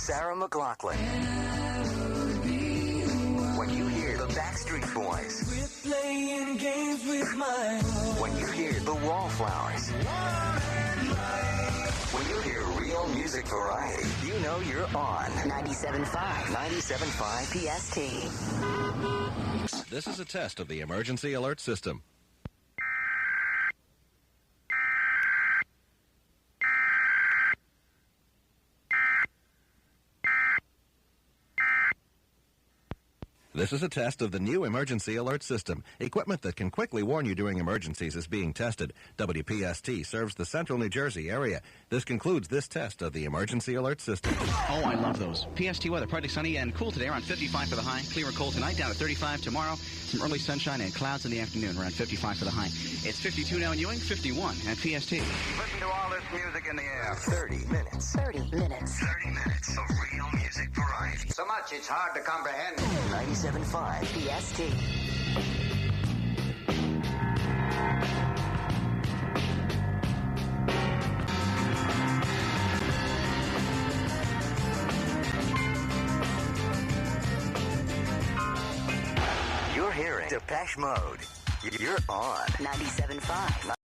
Sarah McLachlan. When you hear the Backstreet Boys. We're playing games with my heart. When you hear the Wallflowers. When you hear real music variety, you know you're on 97.5. 97.5 PST. This is a test of the emergency alert system. This is a test of the new emergency alert system. Equipment that can quickly warn you during emergencies is being tested. WPST serves the central New Jersey area. This concludes this test of the emergency alert system. Oh, I love those. PST weather, partly sunny and cool today, around 55 for the high. Clear and cold tonight, down to 35 tomorrow. Some early sunshine and clouds in the afternoon, around 55 for the high. It's 52 now in Ewing, 51 at PST. Listen to all this music in the air. 30 minutes. 30 minutes. 30 minutes of real music variety. So much it's hard to comprehend. 97.5 PST. You're hearing Depeche Mode. You're on 97.5.